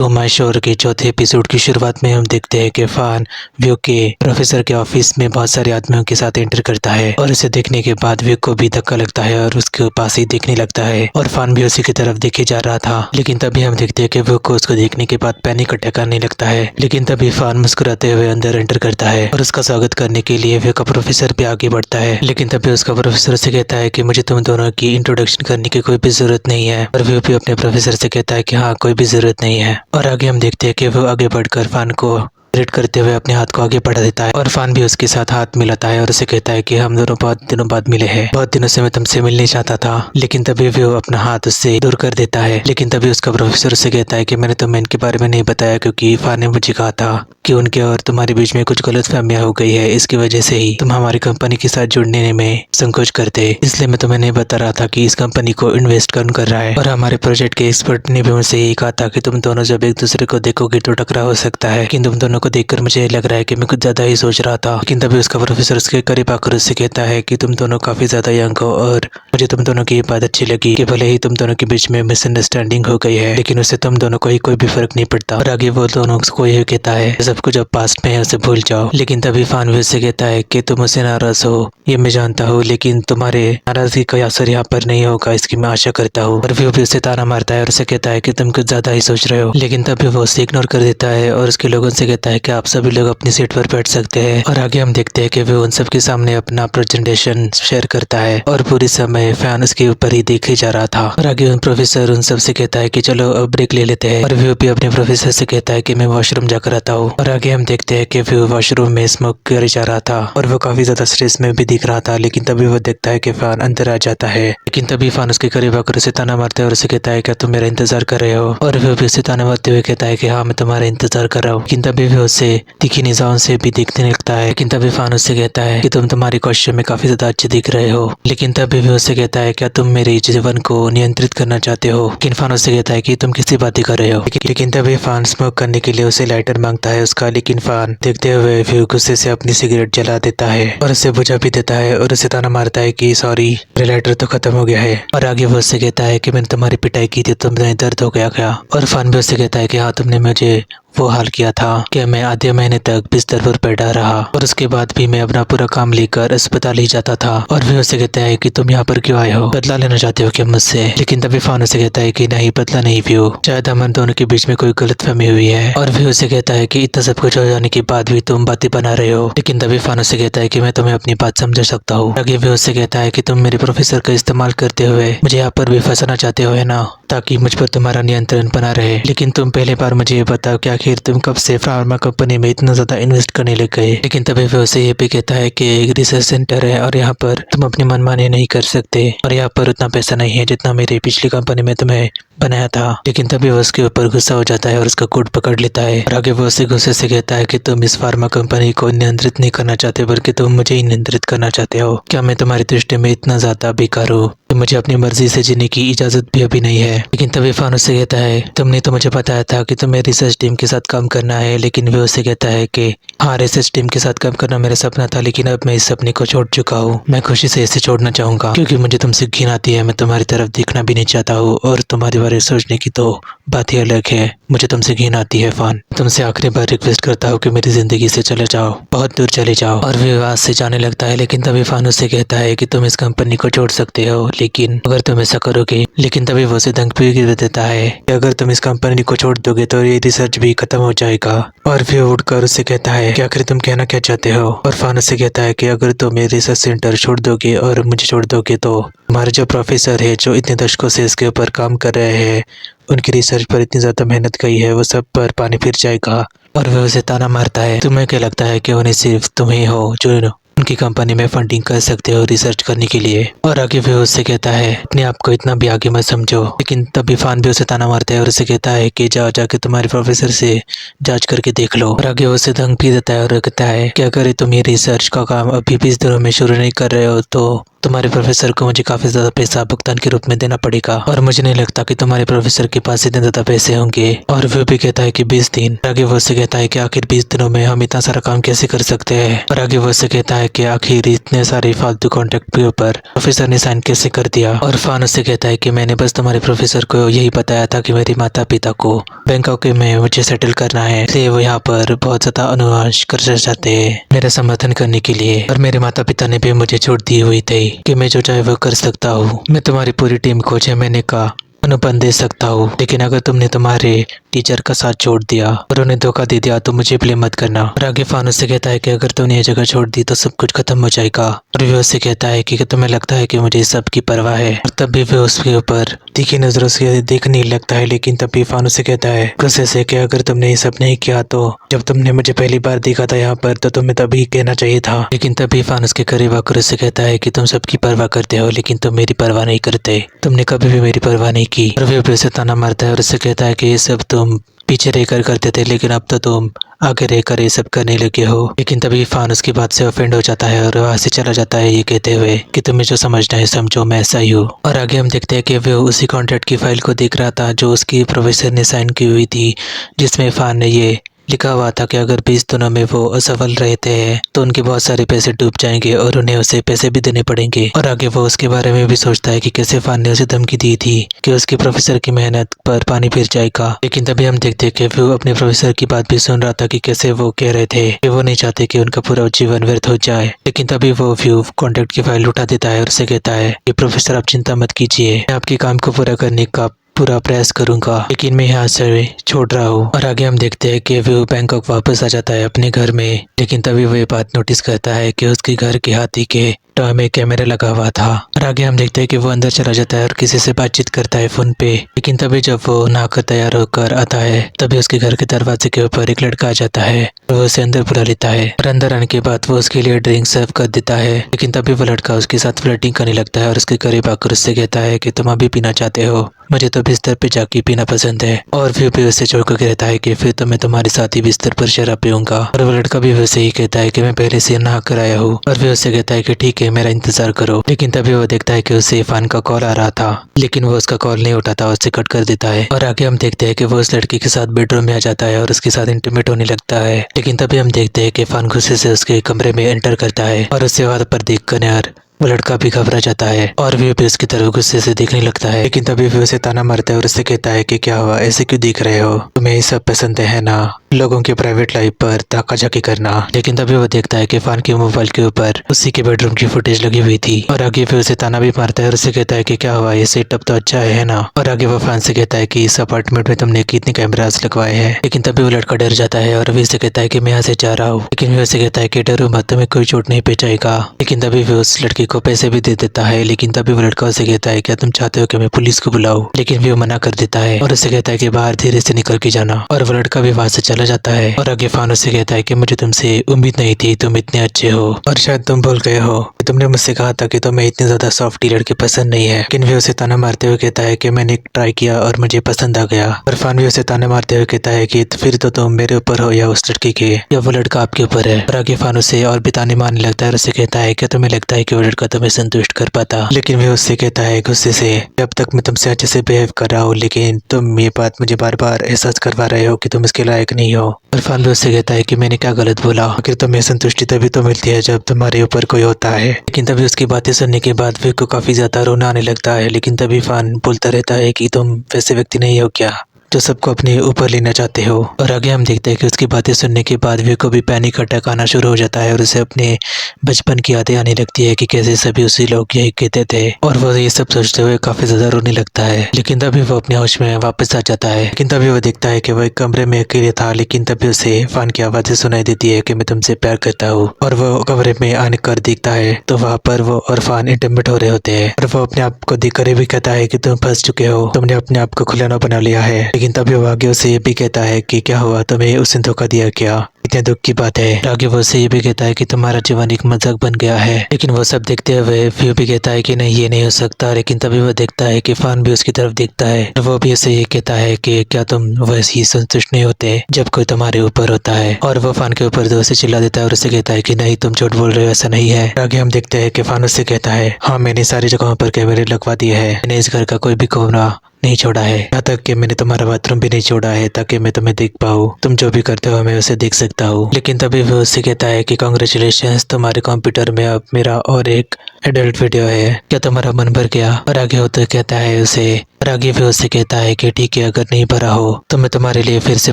तो माय शोर के चौथे एपिसोड की शुरुआत में हम देखते हैं कि फान व्यू के प्रोफेसर के ऑफिस में बहुत सारे आदमियों के साथ एंटर करता है और इसे देखने के बाद व्यू को भी धक्का लगता है और उसके पास ही देखने लगता है और फान भी उसी की तरफ देखे जा रहा था। लेकिन तभी हम देखते हैं कि व्यू को उसको देखने के बाद पैनिक अटैक आने लगता है। लेकिन तभी फान मुस्कुराते हुए अंदर एंटर करता है और उसका स्वागत करने के लिए व्यू का प्रोफेसर भी आगे बढ़ता है। लेकिन तभी उसका प्रोफेसर से कहता है कि मुझे तुम दोनों की इंट्रोडक्शन करने की कोई भी जरूरत नहीं है और व्यू भी अपने प्रोफेसर से कहता है कि हाँ, कोई भी जरूरत नहीं है। और आगे हम देखते हैं कि वो आगे बढ़कर फान को ग्रेट करते हुए अपने हाथ को आगे बढ़ा देता है और फान भी उसके साथ हाथ मिलाता है और उसे कहता है कि हम दोनों बहुत दिनों बाद मिले हैं, बहुत दिनों से मैं तुमसे मिलने चाहता था। लेकिन तभी वो अपना हाथ उससे दूर कर देता है। लेकिन तभी उसका प्रोफेसर उससे कहता है कि मैंने तुम्हें इनके बारे में नहीं बताया क्योंकि फान ने मुझे कहा था कि उनके और तुम्हारे बीच में कुछ गलतफहमियां हो गई है, इसकी वजह से ही तुम हमारी कंपनी के साथ जुड़ने में संकोच करते, इसलिए मैं तुम्हें नहीं बता रहा था कि इस कंपनी को इन्वेस्ट कौन कर रहा है। और हमारे प्रोजेक्ट के एक्सपर्ट ने भी मुझसे यही कहा था कि तुम दोनों जब एक दूसरे को देखोगे तो टकराव हो सकता है। लेकिन तुम दोनों को देखकर मुझे लग रहा है कि मैं कुछ ज्यादा ही सोच रहा था। लेकिन तभी उसका प्रोफेसर उसके करीब आकर उससे कहता है कि तुम दोनों काफी ज्यादा यंग हो और मुझे तुम दोनों की ये बात अच्छी लगी कि भले ही तुम दोनों के बीच में मिसअंडरस्टैंडिंग हो गई है लेकिन उससे तुम दोनों को ही कोई भी फर्क नहीं पड़ता। और आगे वो दोनों को ये कहता है सब कुछ अब पास्ट में है, उसे भूल जाओ। लेकिन तभी फान भी उससे कहता है कि तुम उससे नाराज हो, ये मैं जानता हूँ, लेकिन तुम्हारे नाराजगी का असर यहाँ पर नहीं होगा इसकी मैं आशा करता हूँ। और वो भी उससे ताना मारता है और उसे कहता है कि तुम कुछ ज्यादा ही सोच रहे हो। लेकिन तभी वो उसे इग्नोर कर देता है और उसके लोगों से कहता है कि आप सभी लोग अपनी सीट पर बैठ सकते हैं। और आगे हम देखते हैं कि वो उन सबके सामने अपना प्रेजेंटेशन शेयर करता है और पूरी समय फैन उसके ऊपर ही देखे जा रहा था। और आगे उन प्रोफेसर उन सबसे कहता है कि चलो अब ब्रेक ले लेते हैं। और वो भी अपने प्रोफेसर से कहता है कि मैं वॉशरूम जाकर आता हूँ। और आगे हम देखते हैं कि वो वॉशरूम में स्मोक करे जा रहा था और वो काफी ज्यादा स्ट्रेस में भी दिख रहा था। लेकिन तभी वो देखता है कि फैन अंदर आ जाता है। लेकिन तभी फैन उसके करीब आकर उसे ताना मारता है और उसे कहता है कि तुम मेरा इंतजार कर रहे हो। और वो भी उसे ताना मारते हुए कहता है कि हाँ, मैं तुम्हारा इंतजार कर रहा हूँ। लेकिन तभी वो उसे तीखी निगाहों से भी देखने लगता है। लेकिन तभी फैन उससे कहता है कि तुम तुम्हारे कॉस्ट्यूम में काफी ज्यादा अच्छे दिख रहे हो। लेकिन तभी वो उससे कहता है क्या तुम मेरे जीवन को नियंत्रित करना चाहते हो। लेकिन फैन उससे कहता है कि तुम किसी बात ही कर रहे हो। लेकिन तभी फैन स्मोक करने के लिए उसे लाइटर मांगता है उसका। लेकिन फैन देखते हुए व्यू गुस्से से अपनी सिगरेट जला देता है और उसे बुझा भी देता है और उसे ताना मारता है कि सॉरी, मेरा लाइटर तो खत्म हो गया है। और आगे वो उससे कहता है कि मैंने तुम्हारी पिटाई की थी, तुम्हें दर्द हो गया क्या। और फैन भी उससे कहता है कि हाँ, तुमने मुझे वो हाल किया था कि मैं आधे महीने तक बिस्तर पर बैठा रहा और उसके बाद भी मैं अपना पूरा काम लेकर अस्पताल ही जाता था। और भी उससे कहता है कि तुम यहाँ पर क्यों आए हो, बदला लेना चाहते हो क्या मुझसे। लेकिन तभी फान उसे कहता है कि नहीं, बदला नहीं व्यू, शायद हम दोनों के बीच में कोई गलतफहमी हुई है। और भी उसे कहता है कि इतना सब कुछ हो जाने के बाद भी तुम बातें बना रहे हो। लेकिन तभी फान उसे कहता है कि मैं तुम्हें अपनी बात समझा सकता हूँ। आगे भी उससे कहता है कि तुम मेरे प्रोफेसर का इस्तेमाल करते हुए मुझे यहाँ पर भी फंसाना चाहते हो, है ना, ताकि मुझ पर तुम्हारा नियंत्रण बना रहे। लेकिन तुम पहले बार मुझे ये बताओ कि आखिर तुम कब से फार्मा कंपनी में इतना ज्यादा इन्वेस्ट करने लग गए। लेकिन तभी वो उसे ये भी कहता है कि एक रिसर्च सेंटर है और यहाँ पर तुम अपनी मनमानी नहीं कर सकते और यहाँ पर उतना पैसा नहीं है जितना मेरी पिछली कंपनी में तुम्हें बनाया था। लेकिन तभी वो उसके ऊपर गुस्सा हो जाता है और उसका कोट पकड़ लेता है। और आगे वो उसे गुस्से से कहता है कि तुम इस फार्मा कंपनी को नियंत्रित नहीं करना चाहते बल्कि तुम मुझे ही नियंत्रित करना चाहते हो। क्या मैं तुम्हारी दृष्टि में इतना ज्यादा बेकार हूँ कि मुझे अपनी मर्जी से जीने की इजाजत भी अभी नहीं है। लेकिन तभी फान उससे कहता है तुमने तो मुझे बताया था कि तुम्हें रिसर्च टीम के साथ काम करना है। लेकिन वो उससे कहता है कि हाँ, रिसर्च टीम के साथ काम करना मेरा सपना था लेकिन अब मैं इस सपने को छोड़ चुका हूँ। मैं खुशी से इसे छोड़ना चाहूंगा क्योंकि मुझे तुमसे घिन आती है, मैं तुम्हारी तरफ देखना भी नहीं चाहता हूँ और तुम्हारे बारे में सोचने की तो बात ही अलग है, मुझे तुमसे घिन आती है। फान, तुमसे आखिरी बार रिक्वेस्ट करता हूँ कि मेरी जिंदगी से चले जाओ, बहुत दूर चले जाओ। और वो वहां से जाने लगता है। लेकिन तभी फान उससे कहता है कि तुम इस कंपनी को छोड़ सकते हो लेकिन अगर तुम ऐसा करोगे। लेकिन तभी वो उसे धमकी भी देता है कि अगर तुम इस कंपनी को छोड़ दोगे तो ये रिसर्च भी खत्म हो जाएगा। और फिर उठकर उससे कहता है कि आखिर तुम कहना क्या चाहते हो। और फान उससे कहता है कि अगर तुम ये रिसर्च सेंटर छोड़ दोगे और मुझे छोड़ दोगे तो हमारे जो प्रोफेसर है जो इतने दशकों से इसके ऊपर काम कर रहे हैं, उनकी रिसर्च पर इतनी ज्यादा मेहनत गई है, वो सब पर पानी फिर जाएगा। और वह उसे ताना मारता है तुम्हें क्या लगता है कि उन्हें सिर्फ तुम ही हो जो उनकी कंपनी में फंडिंग कर सकते हो रिसर्च करने के लिए। और आगे भी उससे कहता है अपने आप को इतना भी आगे मत समझो। लेकिन तभी फान भी उसे ताना मारता है और उसे कहता है कि जाओ जाके तुम्हारे प्रोफेसर से जांच करके देख लो। और आगे उसे धमकी देता है और कहता है कि अगर तुम ये रिसर्च का काम अभी 20 दिनों में शुरू नहीं कर रहे हो तो तुम्हारे प्रोफेसर को मुझे काफी ज्यादा पैसा भुगतान के रूप में देना पड़ेगा और मुझे नहीं लगता कि तुम्हारे प्रोफेसर के पास इतने ज्यादा पैसे होंगे। और वो भी कहता है कि 20 दिन। आगे वो उससे कहता है कि आखिर 20 दिनों में हम इतना सारा काम कैसे कर सकते हैं। और आगे वो उससे कहता है कि आखिर इतने सारे फालतू कॉन्ट्रैक्ट के ऊपर प्रोफेसर ने साइन कैसे कर दिया। और फान उससे कहता है कि मैंने बस तुम्हारे प्रोफेसर को यही बताया था कि मेरे माता पिता को बैंकॉक में मुझे सेटल करना है, इसलिए वो यहाँ पर बहुत ज्यादा अनुवांश कर चाहते हैं मेरा समर्थन करने के लिए। और मेरे माता पिता ने भी मुझे छूट दी हुई थी कि मैं जो चाहे वो कर सकता हूँ। मैं तुम्हारी पूरी टीम को 6 महीने का अनुबंध दे सकता हूँ, लेकिन अगर तुमने तुम्हारे टीचर का साथ छोड़ दिया और उन्हें धोखा दे दिया तो मुझे ब्लेम मत करना। और आगे फान उससे कहता है कि अगर तुमने ये जगह छोड़ दी तो सब कुछ खत्म हो जाएगा। और वो उससे कहता है कि तुम्हें लगता है कि मुझे सब की परवाह है। और तब भी वो उसके ऊपर तीखी नजरों से देखने लगता है, लेकिन तब भी फान उससे कहता है गुस्से से कि अगर तुमने ये सब नहीं किया तो जब तुमने मुझे पहली बार देखा था यहाँ पर तो तुम्हें तभी कहना चाहिए था। लेकिन तभी फान उसके करीब आकर उससे कहता है कि तुम सबकी परवाह करते हो लेकिन तुम मेरी परवाह नहीं करते, तुमने कभी भी मेरी परवाह नहीं की। और वो उसे ताना मारता है और उससे कहता है कि ये सब तुम पीछे रहकर करते थे लेकिन अब तो तुम आगे रहकर ये सब करने लगे हो। लेकिन तभी फान उसकी बात से ऑफेंड हो जाता है और वहां से चला जाता है ये कहते हुए कि तुम्हें जो समझना है समझो, मैं ऐसा ही हूँ। और आगे हम देखते हैं कि वो उसी कॉन्ट्रैक्ट की फाइल को देख रहा था जो उसकी प्रोफेसर ने साइन की हुई थी, जिसमें फान ने ये लिखा हुआ था कि अगर 20 दिनों में वो असफल रहते हैं तो उनके बहुत सारे पैसे डूब जाएंगे और उन्हें उसे पैसे भी देने पड़ेंगे। और आगे वो उसके बारे में भी सोचता है कि कैसे फान ने उसे धमकी दी थी कि उसके प्रोफेसर की मेहनत पर पानी फिर जाएगा। लेकिन तभी हम देखते हैं कि वो अपने प्रोफेसर की बात भी सुन रहा था कि कैसे वो कह रहे थे कि वो नहीं चाहते कि उनका पूरा जीवन व्यर्थ हो जाए। लेकिन तभी वो व्यू कॉन्ट्रैक्ट की फाइल उठा देता है और उसे कहता है कि प्रोफेसर आप चिंता मत कीजिए, मैं आपके काम को पूरा करने का पूरा प्रयास करूंगा, लेकिन मैं यहाँ से छोड़ रहा हूँ। और आगे हम देखते हैं कि वो बैंकॉक वापस आ जाता है अपने घर में। लेकिन तभी वो ये बात नोटिस करता है कि उसके घर के हाथी के टॉय में कैमरा लगा हुआ था। और आगे हम देखते हैं कि वो अंदर चला जाता है और किसी से बातचीत करता है फोन पे। लेकिन तभी जब वो नहाकर तैयार होकर आता है तभी उसके घर के दरवाजे के ऊपर एक लड़का आ जाता है और वो उसे अंदर बुला लेता है। और अंदर आने के बाद वो उसके लिए ड्रिंक सर्व कर देता है। लेकिन तभी वो लड़का उसके साथ फ्लर्टिंग करने लगता है और उसके करीब आकर उससे कहता है कि तुम अभी पीना चाहते हो, मुझे तो बिस्तर पे जाके पीना पसंद है। और फिर भी उससे चौंक के रहता है कि फिर तो मैं तुम्हारे साथ ही बिस्तर पर शराब पीऊंगा। और वो लड़का भी वैसे ही कहता है कि मैं पहले से नहा कर आया हूँ। और फिर उससे कहता है कि ठीक है मेरा इंतजार करो। लेकिन तभी वो देखता है कि उसे फान का कॉल आ रहा था, लेकिन वो उसका कॉल नहीं उठाता, उससे कट कर देता है। और आगे हम देखते हैं कि वो उस लड़की के साथ बेडरूम में आ जाता है और उसके साथ इंटीमेट होने लगता है। लेकिन तभी हम देखते हैं कि फान गुस्से से उसके कमरे में एंटर करता है और उससे वहां पर देख कर वो लड़का भी घबरा जाता है और वो भी उसकी तरफ गुस्से से देखने लगता है। लेकिन तभी वो उसे ताना मारता है और उससे कहता है कि क्या हुआ, ऐसे क्यों दिख रहे हो, तुम्हें ये सब पसंद है ना, लोगों की प्राइवेट लाइफ पर ताकाझाकी करना। लेकिन तभी वो देखता है कि फान के मोबाइल के ऊपर उसी के बेडरूम की फुटेज लगी हुई थी। और आगे वो उसे ताना भी मारता है और उससे कहता है कि क्या हुआ, ये सेटअप तो अच्छा है ना। और आगे वो फान से कहता है कि इस अपार्टमेंट में तुमने कितने कैमरास लगवाए हैं। लेकिन तभी वो लड़का डर जाता है और वो उसे कहता है कि मैं यहाँ से जा रहा हूँ। लेकिन वो उसे कहता है कि डरो मत, तुम्हें कोई चोट नहीं पहुंचाएगा। लेकिन तभी वो उस लड़की को पैसे भी दे देता है। लेकिन तभी वो लड़का उसे कहता है क्या तुम चाहते हो कि मैं पुलिस को बुलाऊं। लेकिन वो मना कर देता है और उसे कहता है कि बाहर धीरे से निकल के जाना। और वो लड़का भी वहां से चला जाता है। और आगे फान उससे कहता है कि मुझे तुमसे उम्मीद नहीं थी, तुम इतने अच्छे हो और शायद तुम भूल गए हो कि तुमने मुझसे कहा था कि तुम्हें इतनी ज्यादा सॉफ्टी लड़के पसंद नहीं है। लेकिन वो उसे ताना मारते हुए कहता है कि मैंने ट्राई किया और मुझे पसंद आ गया। और फान भी उसे ताना मारते हुए कहता है कि फिर तो तुम मेरे ऊपर हो या उस लड़की के, या वो लड़का आपके ऊपर है। और आगे फान उसे और भी ताने मारने लगता है और उसे कहता है क्या तुम्हें लगता है कि वो लड़का तुम्हें संतुष्ट कर पाता। लेकिन वो उससे कहता है गुस्से से जब तक मैं तुमसे अच्छे से बिहेव कर रहा हूँ, लेकिन तुम ये बात मुझे बार बार एहसास करवा रहे हो कि तुम इसके लायक नहीं हो। और फान भी उससे कहता है कि मैंने क्या गलत बोला, आखिर तुम्हें संतुष्टि तभी तो मिलती है जब तुम्हारे ऊपर कोई होता है। लेकिन तभी उसकी बातें सुनने के बाद विक को काफी ज्यादा रोना आने लगता है। लेकिन तभी फान बोलता रहता है कि तुम वैसे व्यक्ति नहीं हो क्या जो सबको अपने ऊपर लेना चाहते हो। और आगे हम देखते हैं कि उसकी बातें सुनने के बाद विक को भी पैनिक अटैक आना शुरू हो जाता है और उसे अपने बचपन की यादें आने लगती है कि कैसे सभी उसी लोग यही कहते थे। और वो ये सब सोचते हुए काफी ज्यादा रोने लगता है। लेकिन तभी वो अपने होश में वापस आ जाता है। लेकिन तभी वो देखता है कि वो एक कमरे में अकेले था। लेकिन तभी उसे फान की आवाजें सुनाई देती है कि मैं तुमसे प्यार करता हूँ। और वो कमरे में आने कर देखता है तो वहाँ पर वो और फान इंटीमेट हो रहे होते हैं। और वो अपने आप को देख कर भी कहता है कि तुम फंस चुके हो, तुमने अपने आप को खुलाना बना लिया है। लेकिन तभी वो आगे उसे ये भी कहता है कि क्या हुआ, तुम्हें उसने धोखा दिया क्या? इतने दुख की बात है। आगे वो उससे ये भी कहता है कि तुम्हारा जीवन एक मजाक बन गया है। लेकिन वो सब देखते हुए व्यू भी कहता है कि नहीं, ये नहीं हो सकता। लेकिन तभी वो देखता है कि फान भी उसकी तरफ देखता है। वो भी उसे ये कहता है कि क्या तुम वैसे ही संतुष्ट नहीं होते जब कोई तुम्हारे ऊपर होता है? और वो फान के ऊपर दो से चिल्ला देता है और उसे कहता है कि नहीं, तुम झूठ बोल रहे हो, ऐसा नहीं है। आगे हम देखते हैं कि फान उससे कहता है, हाँ, मैंने सारी जगहों पर कैमरे लगवा दिए है। मैंने इस घर का कोई भी कोना नहीं छोड़ा है, यहाँ तक कि मैंने तुम्हारा बाथरूम भी नहीं छोड़ा है ताकि मैं तुम्हें देख पाऊँ। तुम जो भी करते हो मैं उसे देख सकता हूँ। लेकिन तभी वो उससे कहता है कि कांग्रेचुलेशंस, तुम्हारे कंप्यूटर में अब मेरा और एक एडल्ट वीडियो है। क्या तुम्हारा मन भर गया? और आगे वो तो कहता है उसे, और आगे भी उससे कहता है कि ठीक है, अगर नहीं भरा हो तो मैं तुम्हारे लिए फिर से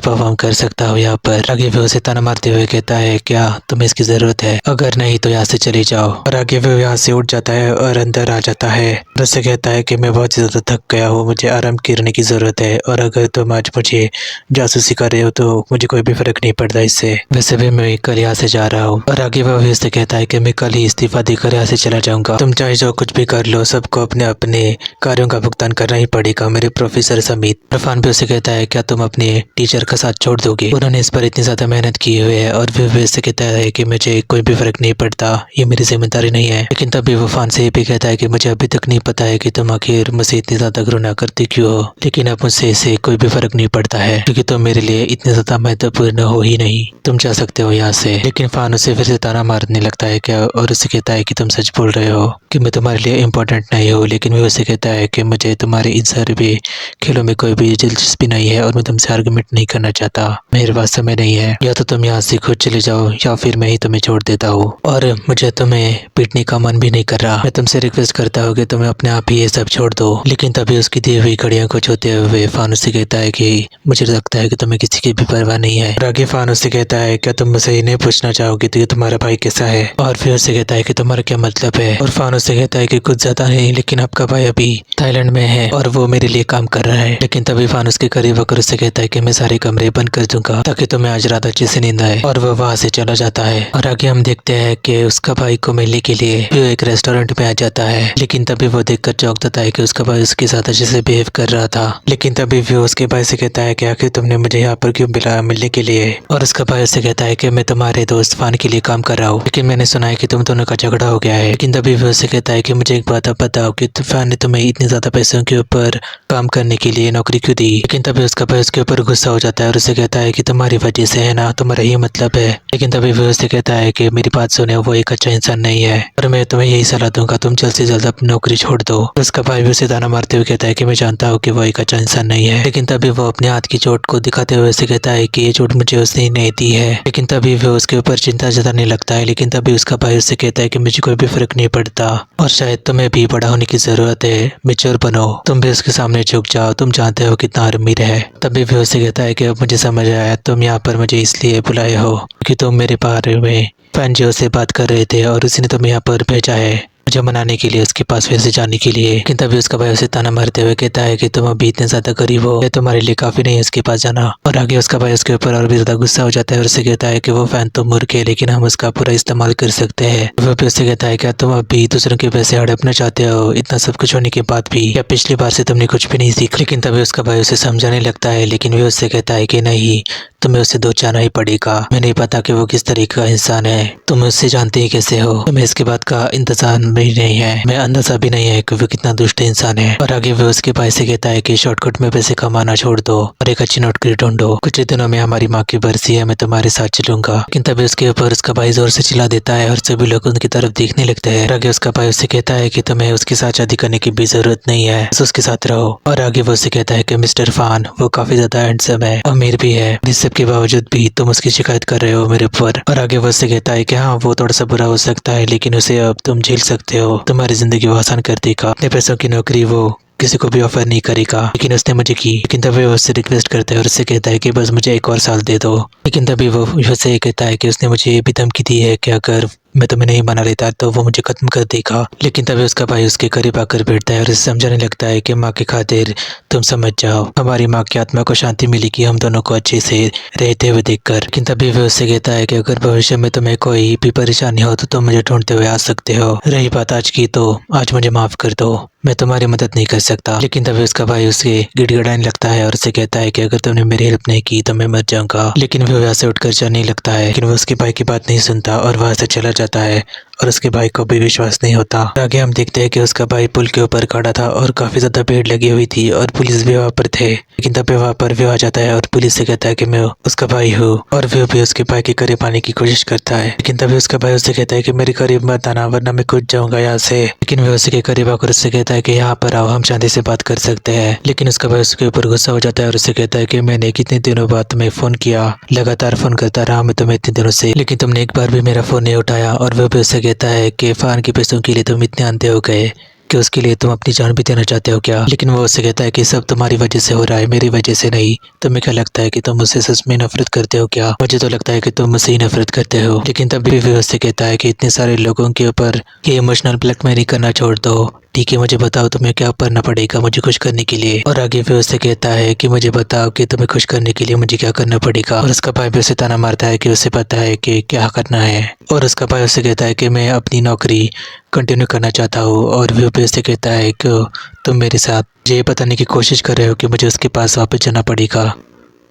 परफॉर्म कर सकता हूँ यहाँ पर। आगे भी उसे ताना मारते हुए कहता है, क्या तुम्हें इसकी जरूरत है? अगर नहीं तो यहाँ से चले जाओ। और आगे वो यहाँ से उठ जाता है और अंदर आ जाता है। उससे कहता है कि मैं बहुत ज्यादा थक गया हूँ, मुझे आराम करने की जरूरत है। और अगर तुम आज मुझे जासूसी कर रहे हो तो मुझे कोई भी फर्क नहीं पड़ता इससे। वैसे भी मैं कल यहाँ से जा रहा हूँ। और आगे वो भी उससे कहता है कि मैं कल ही इस्तीफा देकर यहाँ से चला जाऊंगा। तुम चाहे जो कुछ भी कर लो, सबको अपने अपने कार्यों का भुगतान करना ही पड़ेगा, मेरे प्रोफेसर समित। इरफान भी उसे कहता है, क्या तुम अपने टीचर का साथ छोड़ दोगे? उन्होंने इस पर इतनी ज्यादा मेहनत की हुई है। और भी उससे कहता है कि मुझे कोई भी फर्क नहीं पड़ता, ये मेरी जिम्मेदारी नहीं है। लेकिन तभी वो फान से ये भी कहता है कि मुझे अभी तक नहीं पता है कि तुम आखिर मुझसे इतनी ज्यादा घृणा करते क्यों हो, लेकिन अब मुझसे इसे कोई भी फर्क नहीं पड़ता है क्योंकि तुम मेरे लिए इतने ज्यादा महत्वपूर्ण हो ही नहीं। तुम जा सकते हो यहाँ से। लेकिन फान उसे फिर से ताना मारने लगता है क्या, और उसे कहता है कि तुम सच बोल रहे हो कि मैं तुम्हारे लिए इम्पोर्टेंट नहीं हूँ। लेकिन वो उसे कहता है कि मुझे तुम्हारे इन सारे भी खेलों में कोई भी दिलचस्पी नहीं है और मैं तुमसे आर्गुमेंट नहीं करना चाहता। मेरे पास समय नहीं है, या तो तुम यहाँ से खुद चले जाओ या फिर मैं ही तुम्हें छोड़ देता हूँ। और मुझे तुम्हें पीटने का मन भी नहीं कर रहा। मैं तुमसे रिक्वेस्ट करता हूँ कि तुम्हें अपने आप ही ये सब छोड़ दो। लेकिन तभी उसकी दी हुई घड़ियां को छूते हुए फान उससे कहता है कि मुझे लगता है कि तुम्हें किसी की भी परवाह नहीं है। और आगे फान उससे कहता है, क्या तुम मुझसे ये नहीं पूछना चाहोगे तो तुम्हारा भाई कैसा है? और फिर उससे कहता है कि तुम्हारा क्या मतलब है? और फान उससे कहता है कि कुछ ज्यादा नहीं, लेकिन आपका भाई अभी थाईलैंड में है और वो मेरे लिए काम कर रहा है। लेकिन तभी फान उसके करीब होकर उससे कहता है कि मैं सारे कमरे बंद कर दूंगा ताकि तुम्हें आज रात अच्छे से नींद आए। और वो वहाँ से चला जाता है। और आगे हम देखते हैं कि उसका भाई को मिलने के लिए वो एक रेस्टोरेंट में आ जाता है। लेकिन तभी वो देखकर चौंक जाता है कि उसका भाई उसके साथ अच्छे से बिहेव कर रहा था। लेकिन तभी वो उसके भाई से कहता है कि आखिर तुमने मुझे यहाँ पर क्यों बुलाया मिलने के लिए? और उसका भाई उससे कहता है कि मैं तुम्हारे दोस्त फान के लिए काम कर रहा हूँ, लेकिन मैंने सुना है कि तुम दोनों का झगड़ा हो गया है। लेकिन तभी वो उससे कहता है कि मुझे एक बात आप बताओ कि फान ने तुम्हें इतने ज्यादा पैसों के ऊपर काम करने के लिए नौकरी क्यों दी? लेकिन तभी उसका भाई उसके ऊपर गुस्सा हो जाता है और उसे कहता है कि तुम्हारी वजह से है ना, तुम्हारा ये मतलब है। लेकिन तभी वो उससे कहता है कि मेरी बात सुने, वो एक अच्छा इंसान नहीं है और मैं तुम्हें यही सलाह दूंगा, तुम जल्द से जल्द अपनी नौकरी छोड़ दो। उसका भाई भी उसे ताना मारते हुए कहता है कि मैं जानता हूँ कि वो एक अच्छा इंसान नहीं है। लेकिन तभी वो अपने हाथ की चोट को दिखाते हुए उसे कहता है कि ये चोट मुझे उसने ही नहीं दी है। लेकिन तभी वो उसके ऊपर चिंता जताने लगता है। लेकिन तभी उसका भाई उससे कहता है कि मुझे कोई भी फर्क नहीं पड़ता और शायद तुम्हें भी बड़ा होने की जरूरत है, मैच्योर बनो, तुम भी उसके सामने झुक जाओ, तुम जानते हो कितना अमीर है। तभी वो उससे कहता है कि अब मुझे समझ आया, तुम यहाँ पर मुझे इसलिए बुलाए हो कि तुम मेरे बारे में फैंजियो से बात कर रहे थे और उसने तुम्हें यहाँ पर भेजा है मुझे मनाने के लिए, उसके पास फिर से जाने के लिए। लेकिन तभी उसका भाई उसे ताना मारते हुए कहता है कि तुम अभी इतने ज्यादा गरीब हो, ये तुम्हारे लिए काफी नहीं है उसके पास जाना। और आगे उसका भाई उसके ऊपर और भी ज्यादा गुस्सा हो जाता है और उसे कहता है कि वो फैन तो मूर्ख है, लेकिन हम उसका पूरा इस्तेमाल कर सकते हैं। वो भी उससे कहता है क्या तुम अभी दूसरों के पैसे हड़पना चाहते हो, इतना सब कुछ होने के बाद भी? या पिछली बार से तुमने कुछ भी नहीं सीखा? लेकिन तभी उसका भाई उसे समझाने लगता है। लेकिन वो उससे कहता है कि नहीं, तुम्हें उससे दो चाहना ही पड़ेगा। मैं नहीं पता कि वो किस तरीके का इंसान है, तुम उससे जानते ही कैसे हो, तुम्हें इसके बाद का इंतजाम भी नहीं है, मैं अंदाजा भी नहीं है कि वो कितना दुष्ट इंसान है। और आगे वो उसके भाई से कहता है कि शॉर्टकट में पैसे कमाना छोड़ दो और एक अच्छी नौकरी ढूंढो, कुछ ही दिनों में हमारी माँ की बरसी है, मैं तुम्हारे साथ चलूंगा। लेकिन तभी उसके ऊपर उसका भाई जोर से चिल्ला देता है और सभी लोग उनकी तरफ देखने लगते हैं। आगे उसका भाई उससे कहता है कि तुम्हें उसके साथ शादी करने की भी जरूरत नहीं है, बस उसके साथ रहो। और आगे वो उससे कहता है कि मिस्टर फान वो काफी ज्यादा हैंडसम है, अमीर भी है, इस सब के बावजूद भी तुम उसकी शिकायत कर रहे हो मेरे ऊपर। और आगे वो उससे कहता है कि हाँ, वो थोड़ा सा बुरा हो सकता है, लेकिन उसे अब तुम झेल सकते हो, तुम्हारी जिंदगी वो आसान कर देगा, अपने पैसों की नौकरी वो किसी को भी ऑफर नहीं करेगा, लेकिन उसने मुझे की। लेकिन तभी वो उससे रिक्वेस्ट करता है और उससे कहता है कि बस मुझे एक और साल दे दो। लेकिन तभी वो उससे ये कहता है कि उसने मुझे ये भी धमकी दी है कि अगर मैं तुम्हें नहीं बना लेता तो वो मुझे खत्म कर देगा। लेकिन तभी उसका भाई उसके करीब आकर बैठता है और उसे समझाने लगता है कि माँ की खातिर तुम समझ जाओ, हमारी माँ की आत्मा को शांति मिलेगी हम दोनों को अच्छे से रहते हुए देखकर। लेकिन तभी वह उससे कहता है कि अगर भविष्य में तुम्हें कोई भी परेशानी हो तो तुम मुझे ढूंढते हुए आ सकते हो। रही बात आज की तो आज मुझे माफ कर दो, मैं तुम्हारी मदद नहीं कर सकता। लेकिन तभी उसका भाई उसे गिड़गिड़ाने लगता है और उसे कहता है कि अगर तुमने मेरी हेल्प नहीं की तो मैं मर जाऊंगा। लेकिन वो वहाँ से उठकर जाने लगता है, लेकिन वो उसके भाई की बात नहीं सुनता और वहाँ से चला जाता है और उसके भाई को भी विश्वास नहीं होता। आगे हम देखते हैं कि उसका भाई पुल के ऊपर खड़ा था और काफी ज्यादा भीड़ लगी हुई थी और पुलिस भी वहाँ पर थे। लेकिन तभी वहाँ पर वो आ जाता है और पुलिस से कहता है कि मैं उसका भाई हूँ और वो भी उसके भाई के करीब आने की कोशिश करता है। लेकिन तभी उसका भाई उससे कहता है कि मेरे करीब मत आना वरना मैं कूद जाऊंगा यहाँ से। लेकिन वो उसी के करीब आकर उससे कहता है कि यहाँ पर आओ, हम शांति से बात कर सकते हैं। लेकिन उसका भाई उसके ऊपर गुस्सा हो जाता है और उससे कहता है कि मैंने कितने दिनों बाद तुम्हें फोन किया, लगातार फोन करता रहा मैं तुम्हें इतने दिनों से, लेकिन तुमने एक बार भी मेरा फोन नहीं उठाया। और वो भी उससे कहता है कि फरहान के पैसों के लिए तुम इतने अंधे हो गए कि उसके लिए तुम अपनी जान भी देना चाहते हो क्या। लेकिन वो उससे कहता है कि सब तुम्हारी वजह से हो रहा है, मेरी वजह से नहीं। तुम्हें क्या लगता है कि तुम मुझसे सच में नफरत करते हो क्या? मुझे तो लगता है कि तुम मुझसे ही नफरत करते हो। लेकिन तभी वो उससे कहता है कि इतने सारे लोगों के ऊपर ये इमोशनल ब्लैकमेलिंग करना छोड़ दो, ठीक है मुझे बताओ तुम्हें क्या करना पड़ेगा मुझे खुश करने के लिए। और आगे फिर उससे कहता है कि मुझे बताओ कि तुम्हें खुश करने के लिए मुझे क्या करना पड़ेगा। और उसका भाई भी उसे ताना मारता है कि उसे पता है कि क्या करना है। और उसका भाई उससे कहता है कि मैं अपनी नौकरी कंटिन्यू करना चाहता हूँ। और वो भी उससे कहता है कि तुम मेरे साथ ये बताने की कोशिश कर रहे हो कि मुझे उसके पास वापस जाना पड़ेगा।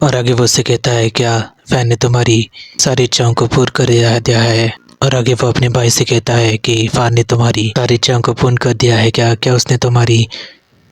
और आगे वो उससे कहता है क्या फैन ने तुम्हारी सारी इच्छाओं को पूर्ण कर दिया है। और आगे वो अपने भाई से कहता है कि फरहान ने तुम्हारी सारी इच्छाओं को पूर्ण कर दिया है क्या? क्या उसने तुम्हारी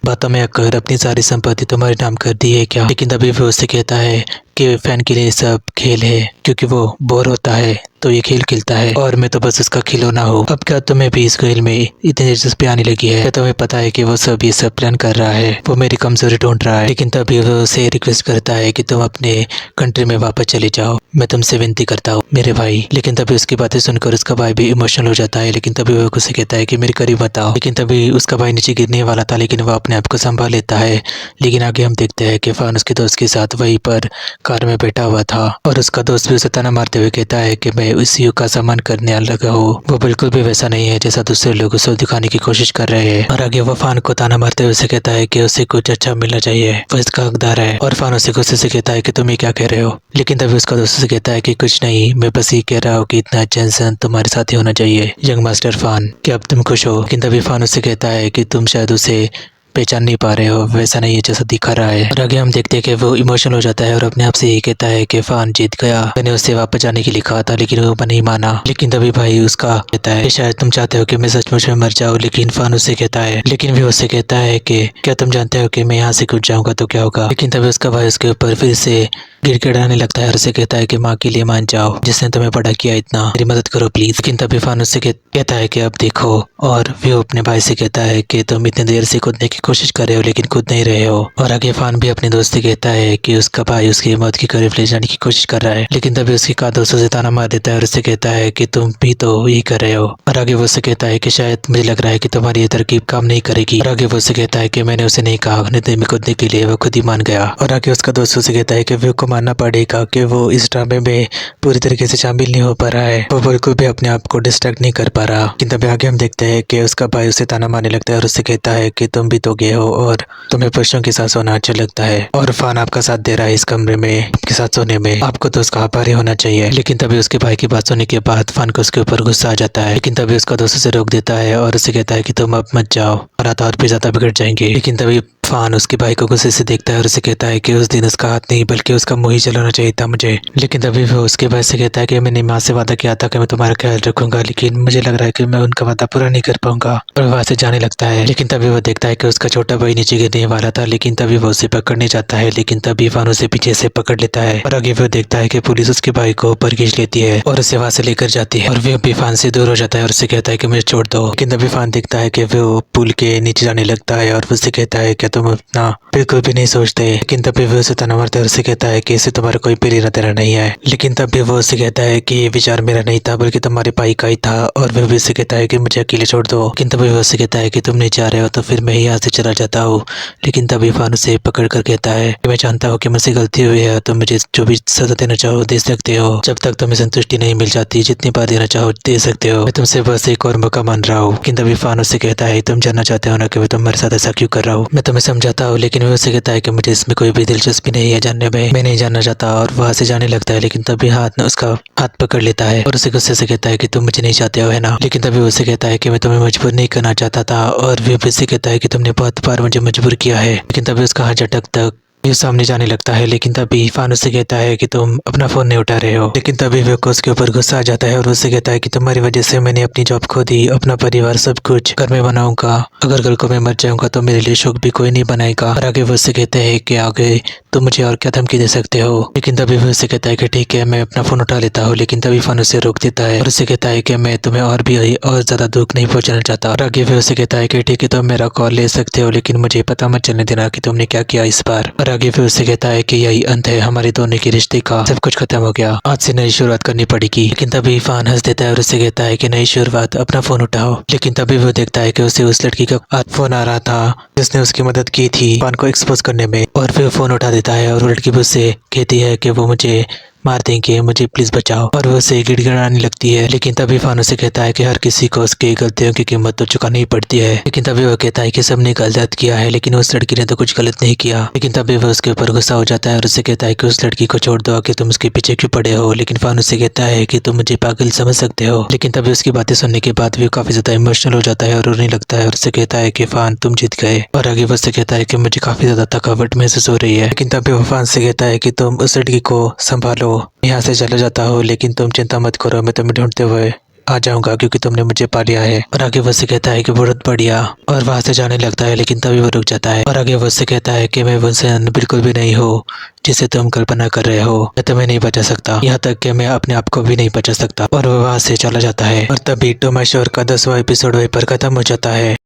बातों में आकर अपनी सारी संपत्ति तुम्हारे नाम कर दी है क्या? लेकिन तभी वो उससे कहता है कि फैन के लिए सब खेल है, क्योंकि वो बोर होता है तो ये खेल खेलता है और मैं तो बस उसका खिलौना हूँ। अब क्या तुम्हें भी इस खेल में इतनी दिलचस्पी आने लगी है? क्या तुम्हें पता है कि वो सब ये सब प्लान कर रहा है, वो मेरी कमजोरी ढूंढ रहा है। लेकिन तभी वो उसे रिक्वेस्ट करता है कि तुम अपने कंट्री में वापस चले जाओ, मैं तुमसे विनती करता हूँ मेरे भाई। लेकिन तभी उसकी बातें सुनकर उसका भाई भी इमोशनल हो जाता है। लेकिन तभी वो उसे कहता है कि मेरे करीब बताओ। लेकिन तभी उसका भाई नीचे गिरने वाला था, लेकिन वो अपने आप को संभाल लेता है। लेकिन आगे हम देखते हैं कि फरहान उसके दोस्त के साथ वहीं पर कार में बैठा हुआ था और उसका दोस्त भी उसे ताना मारते हुए कहता है कि मैं इस युग का सम्मान करने लगा हूँ, वो बिल्कुल भी वैसा नहीं है जैसा दूसरे लोग उसे दिखाने की कोशिश कर रहे हैं। और आगे वो फरहान को ताना मारते हुए उसे कहता है कि उसे कुछ अच्छा मिलना चाहिए, वो इसका हकदार है। और फरहान उसे गुस्से से कहता है कि तुम ये क्या कह रहे हो? लेकिन तभी उसका दोस्त उसे कहता है कि कुछ नहीं, मैं बस ये कह रहा हूँ कि इतना अच्छा इंसान तुम्हारे साथ ही होना चाहिए यंग मास्टर फरहान, कि अब तुम खुश हो। लेकिन तभी फरहान उससे कहता है कि तुम शायद उसे पहचान नहीं पा रहे हो, वैसा नहीं है जैसा दिखा रहा है। और आगे हम देखते हैं कि वो इमोशनल हो जाता है और अपने आप से यही कहता है कि फरहान जीत गया, मैंने उससे वापस जाने के लिए कहा था लेकिन वो नहीं माना। लेकिन तभी भाई उसका कहता है कि शायद तुम चाहते हो कि मैं सचमुच में मर जाऊं। लेकिन फरहान उससे कहता है, लेकिन भी उससे कहता है कि क्या तुम जानते हो कि मैं यहाँ से कूद जाऊंगा तो क्या होगा? लेकिन तभी उसका भाई उसके ऊपर फिर से गिड़गिड़ाने लगता है और उसे कहता है कि माँ के लिए मान जाओ, जिसने तुम्हें बड़ा किया, इतना मेरी मदद करो प्लीज। लेकिन तभी फरहान उससे कहता है कि अब देखो। और वो अपने भाई से कहता है कि तुम इतनी देर से कूदने की कोशिश कर रहे हो लेकिन कूद नहीं रहे हो। और आगे फरहान भी अपने दोस्त से कहता है कि उसका भाई उसकी मौत के करीब ले जाने की कोशिश कर रहा है। लेकिन तभी उसके का दोस्तों से ताना मार देता है और उससे कहता है कि तुम भी तो यही कर रहे हो। और आगे वो उससे कहता है कि शायद मुझे लग रहा है कि तुम्हारी ये तरकीब काम नहीं करेगी। और आगे वो उससे कहता है कि मैंने उसे नहीं कहा नदी में कूदने के लिए, वो खुद ही मान गया। और आगे उसका दोस्त उसे कहता है कि वो को मानना पड़ेगा कि वो इस ड्रामे में पूरी तरीके से शामिल नहीं हो पा रहा है, वो बिल्कुल भी अपने आप को डिस्ट्रैक्ट नहीं कर पा रहा। लेकिन तभी आगे हम देखते हैं कि उसका भाई उसे ताना मारने लगता है और उससे कहता है कि तुम भी तो गए हो और तुम्हें पुरुषों के साथ सोना अच्छा लगता है और फरहान आपका साथ दे रहा है इस कमरे में आपके साथ सोने में, आपको तो उसका आभारी होना चाहिए। लेकिन तभी उसके भाई की बात सुनने के बाद फरहान को उसके ऊपर गुस्सा आ जाता है। लेकिन तभी उसका दोस्त उसे रोक देता है और उसे कहता है कि तुम अब मत जाओ और हाथ और भी ज्यादा बिगड़ जाएंगे। लेकिन तभी फरहान उसके भाई को गुस्से से देखता है और उसे कहता है कि उस दिन उसका हाथ नहीं बल्कि उसका मुंह ही चलाना चाहिए था मुझे। लेकिन तभी वो उसके भाई से कहता है कि मैंने माँ से वादा किया था कि मैं तुम्हारा ख्याल रखूंगा, लेकिन मुझे लग रहा है कि मैं उनका वादा पूरा नहीं कर पाऊंगा। और वहां से जाने लगता है। लेकिन तभी वो देखता है कि उसका छोटा भाई नीचे गिरने वाला था, लेकिन तभी वो उसे पकड़ने जाता है। लेकिन तभी फरहान उसे पीछे से पकड़ लेता है और आगे वो देखता है कि पुलिस उसके भाई को ऊपर खींच लेती है और उसे वहां से लेकर जाती है। और वो भी फरहान से दूर हो जाता है और उसे कहता है कि मुझे छोड़ दो। लेकिन तभी फरहान देखता है कि वो पुल के नीचे जाने लगता है और उससे कहता है क्या तुम अपना बिल्कुल भी नहीं सोचते। लेकिन तभी वो उसे ताना मारता है और उसे कहता है कि इसे तुम्हारा कोई भी लेना देना नहीं है। लेकिन तब भी वो उसे कहता है कि ये विचार मेरा नहीं था बल्कि तुम्हारे भाई का ही था, और वह भी उसे कहता है कि मुझे अकेले छोड़ दो। लेकिन तभी वो उसे कहता है कि तुम नहीं चाह रहे हो तो फिर मैं ही यहाँ से चला जाता हूँ। लेकिन तभी फान उसे पकड़ कर कहता है कि मैं जानता हूँ कि मुझसे गलती हुई है, तुम मुझे जो भी सजा देना चाहो दे सकते हो। जब तक तुम्हें संतुष्टि नहीं मिल जाती जितनी बार देना चाहो दे सकते हो। मैं तुमसे बस एक और मौका मान रहा हूँ। लेकिन तभी फान उसे कहता है तुम जानना चाहते हो ना कि मैं तुम्हारे साथ ऐसा क्यों कर रहा हूँ। मैं तुम्हें समझाता हूँ। लेकिन वो उसे कहता है कि मुझे इसमें कोई भी दिलचस्पी नहीं है जानने में, मैं नहीं जानना चाहता, और वहाँ से जाने लगता है। लेकिन तभी हाथ ने उसका हाथ पकड़ लेता है और उसे गुस्से से कहता है कि तुम मुझे नहीं चाहते हो है ना। लेकिन तभी वो उसे कहता है कि मैं तुम्हें मजबूर नहीं करना चाहता था, और वो भी उसे कहता है कि तुमने बहुत बार मुझे मजबूर किया है। लेकिन तभी उसका हाथ झटक तक ये सामने जाने लगता है। लेकिन तभी फान उससे कहता है कि तुम अपना फोन नहीं उठा रहे हो। लेकिन तभी वो को उसके ऊपर गुस्सा आ जाता है और उससे कहता है कि तुम्हारी वजह से मैंने अपनी जॉब खो दी, अपना परिवार सब कुछ घर में बनाऊंगा, अगर कल को मैं मर जाऊंगा तो मेरे लिए शोक भी कोई नहीं बनाएगा। और आगे वो उससे कहते हैं कि आगे तुम मुझे और क्या धमकी दे सकते हो। लेकिन तभी वो उससे कहता है कि ठीक है मैं अपना फोन उठा लेता हूँ। लेकिन तभी फान उसे रोक देता है और उससे कहता है कि मैं तुम्हें और भी और ज्यादा दुख नहीं पहुंचाना चाहता। और आगे वो उससे कहता है कि ठीक है तुम मेरा कॉल ले सकते हो, लेकिन मुझे पता मत चलने देना कि तुमने क्या किया इस बार। और आगे फिर उससे कहता है कि यही अंत है हमारे दोनों के रिश्ते का, सब कुछ खत्म हो गया, आज से नई शुरुआत करनी पड़ेगी। लेकिन तभी फान हंस देता है और उससे कहता है कि नई शुरुआत, अपना फोन उठाओ। लेकिन तभी वो देखता है कि उसे उस लड़की का फोन आ रहा था जिसने उसकी मदद की थी फान को एक्सपोज करने में, और फिर फोन उठा देता है और वो लड़की भी उससे कहती है कि वो मुझे मार देंगे, मुझे प्लीज बचाओ, और वो उसे गिड़गिड़ाने लगती है। लेकिन तभी फान उसे कहता है कि हर किसी को उसकी गलतियों की कीमत तो चुकानी ही पड़ती है। लेकिन तभी वो कहता है कि सबने गलत किया है लेकिन उस लड़की ने तो कुछ गलत नहीं किया। लेकिन तभी वो उसके ऊपर गुस्सा हो जाता है और उससे कहता है कि उस लड़की को छोड़ दो कि तुम उसके पीछे क्यों पड़े हो। लेकिन फान उससे कहता है कि तुम मुझे पागल समझ सकते हो। लेकिन तभी उसकी बातें सुनने के बाद भी काफी ज्यादा इमोशनल हो जाता है और रोने लगता है और उससे कहता है कि फान तुम जीत गए। और आगे वो उससे कहता है कि मुझे काफी ज्यादा थकावट महसूस हो रही है। लेकिन तभी वो फान से कहता है कि तुम उस लड़की को संभालो, यहाँ से चला जाता हो, लेकिन तुम चिंता मत करो, मैं तुम्हें ढूंढते हुए आ जाऊंगा क्योंकि तुमने मुझे पा लिया है। और आगे वो उससे कहता है कि बहुत बढ़िया, और वहां से जाने लगता है। लेकिन तभी वो रुक जाता है और आगे वो उससे कहता है कि मैं वो इंसान बिल्कुल भी नहीं हूँ जिसे तुम कल्पना कर रहे हो, मैं तुम्हें नहीं बचा सकता, यहाँ तक कि मैं अपने आप को भी नहीं बचा सकता। और वो वहां से चला जाता है। और तभी टोमा शोर का 10वां एपिसोड वहीं पर खत्म हो जाता है।